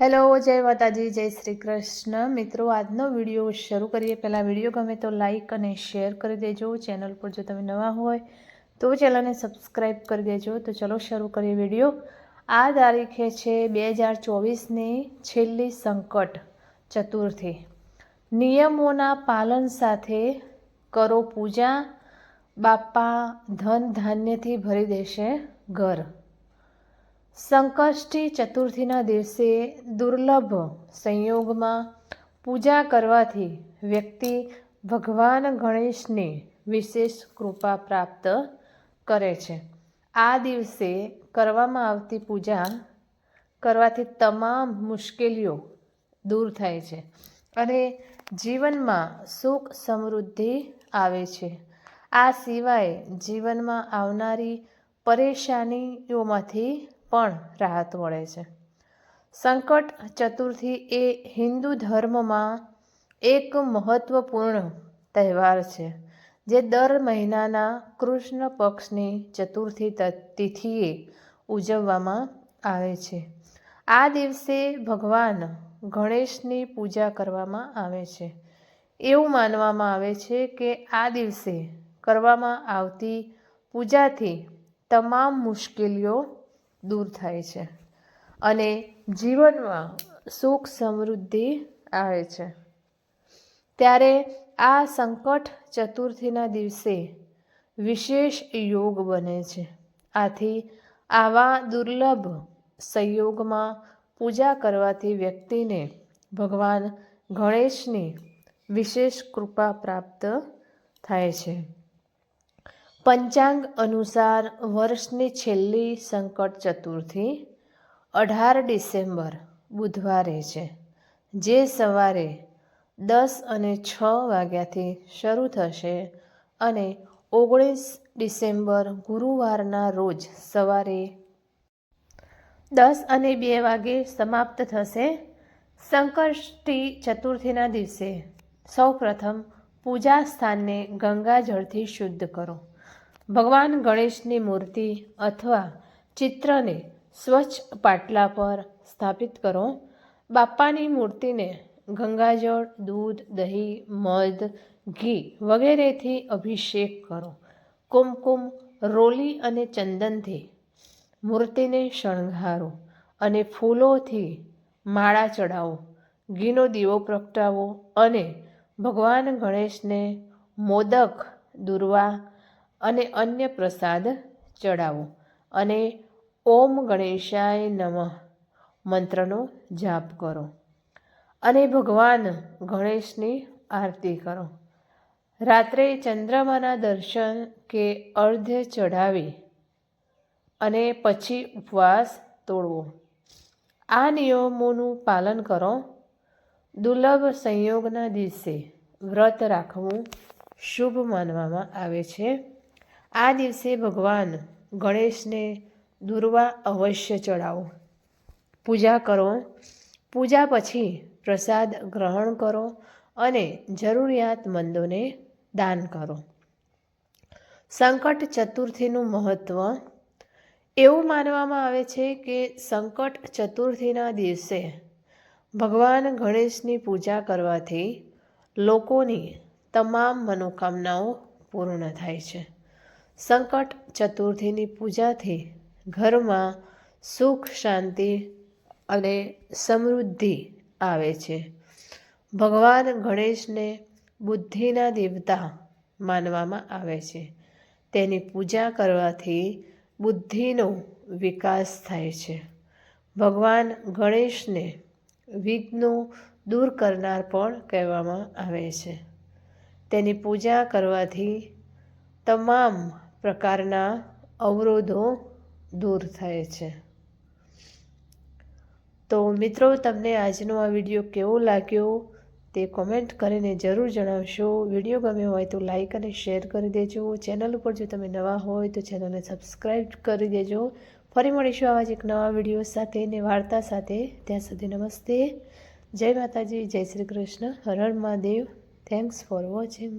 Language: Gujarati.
હેલો, જય માતાજી, જય શ્રી કૃષ્ણ. મિત્રો, આજનો વિડીયો શરૂ કરીએ પહેલાં વિડીયો ગમે તો લાઈક અને શેર કરી દેજો. ચેનલ પર જો તમે નવા હોય તો ચેનલને સબસ્ક્રાઈબ કરી દેજો. તો ચલો શરૂ કરીએ વિડીયો. આ તારીખે છે 2024ની છેલ્લી સંકટ ચતુર્થી. નિયમોના પાલન સાથે કરો પૂજા, બાપા ધન ધાન્યથી ભરી દેશે ઘર. સંકષ્ટી ચતુર્થીના દિવસે દુર્લભ સંયોગમાં પૂજા કરવાથી વ્યક્તિ ભગવાન ગણેશની વિશેષ કૃપા પ્રાપ્ત કરે છે. આ દિવસે કરવામાં આવતી પૂજા કરવાથી તમામ મુશ્કેલીઓ દૂર થાય છે અને જીવનમાં સુખ સમૃદ્ધિ આવે છે. આ સિવાય જીવનમાં આવનારી પરેશાનીઓમાંથી પણ રાહત મળે છે. સંકટ ચતુર્થી એ હિન્દુ ધર્મમાં એક મહત્વપૂર્ણ તહેવાર છે જે દર મહિનાના કૃષ્ણ પક્ષની ચતુર્થી તિથિએ ઉજવવામાં આવે છે. આ દિવસે ભગવાન ગણેશની પૂજા કરવામાં આવે છે. એવું માનવામાં આવે છે કે આ દિવસે કરવામાં આવતી પૂજાથી તમામ મુશ્કેલીઓ દૂર થાય છે અને જીવનમાં સુખ સમૃદ્ધિ આવે છે. ત્યારે આ સંકટ ચતુર્થીના દિવસે વિશેષ યોગ બને છે. આથી આવા દુર્લભ સંયોગમાં પૂજા કરવાથી વ્યક્તિને ભગવાન ગણેશની વિશેષ કૃપા પ્રાપ્ત થાય છે. પંચાંગ અનુસાર વર્ષની છેલ્લી સંકટ ચતુર્થી 18 ડિસેમ્બર બુધવારે છે, જે સવારે 10:06 વાગ્યાથી શરૂ થશે અને 19 ડિસેમ્બર ગુરુવારના રોજ સવારે 10:02 વાગે સમાપ્ત થશે. સંકષ્ટી ચતુર્થીના દિવસે સૌપ્રથમ પૂજા સ્થાનને ગંગાજળથી શુદ્ધ કરો. ભગવાન ગણેશની મૂર્તિ અથવા ચિત્રને સ્વચ્છ પાટલા પર સ્થાપિત કરો. બાપાની મૂર્તિને ગંગાજળ, દૂધ, દહીં, મધ, ઘી વગેરેથી અભિષેક કરો. કુમકુમ, રોલી અને ચંદનથી મૂર્તિને શણગારો અને ફૂલોથી માળા ચડાવો. ઘીનો દીવો પ્રગટાવો અને ભગવાન ગણેશને મોદક, દૂર્વા અને અન્ય પ્રસાદ ચડાવો અને ઓમ ગણેશાય નમઃ મંત્રનો જાપ કરો અને ભગવાન ગણેશની આરતી કરો. રાત્રે ચંદ્રમાના દર્શન કે અર્ઘ્ય ચઢાવી અને પછી ઉપવાસ તોડવો. આ નિયમોનું પાલન કરો. દુર્લભ સંયોગના દિવસે વ્રત રાખવું શુભ માનવામાં આવે છે. આ દિવસે ભગવાન ગણેશને દૂર્વા અવશ્ય ચડાવો. પૂજા કરો. પૂજા પછી પ્રસાદ ગ્રહણ કરો અને જરૂરિયાતમંદોને દાન કરો. સંકટ ચતુર્થીનું મહત્વ. એવું માનવામાં આવે છે કે સંકટ ચતુર્થીના દિવસે ભગવાન ગણેશની પૂજા કરવાથી લોકોની તમામ મનોકામનાઓ પૂર્ણ થાય છે. સંકટ ચતુર્થીની પૂજાથી ઘરમાં સુખ, શાંતિ અને સમૃદ્ધિ આવે છે. ભગવાન ગણેશને બુદ્ધિના દેવતા માનવામાં આવે છે. તેની પૂજા કરવાથી બુદ્ધિનો વિકાસ થાય છે. ભગવાન ગણેશને વિઘ્નો દૂર કરનાર પણ કહેવામાં આવે છે. તેની પૂજા કરવાથી તમામ પ્રકારના અવરોધો દૂર થાય છે. તો મિત્રો, તમને આજનો આ વિડીયો કેવો લાગ્યો તે કોમેન્ટ કરીને જરૂર જણાવશો. વિડીયો ગમ્યો હોય તો લાઈક અને શેર કરી દેજો. ચેનલ ઉપર જો તમે નવા હોય તો ચેનલને સબસ્ક્રાઈબ કરી દેજો. ફરી મળીશું આવા જ એક નવા વિડીયો સાથે ને વાર્તા સાથે. ત્યાં સુધી નમસ્તે, જય માતાજી, જય શ્રી કૃષ્ણ, હર હર મહાદેવ. Thanks for watching.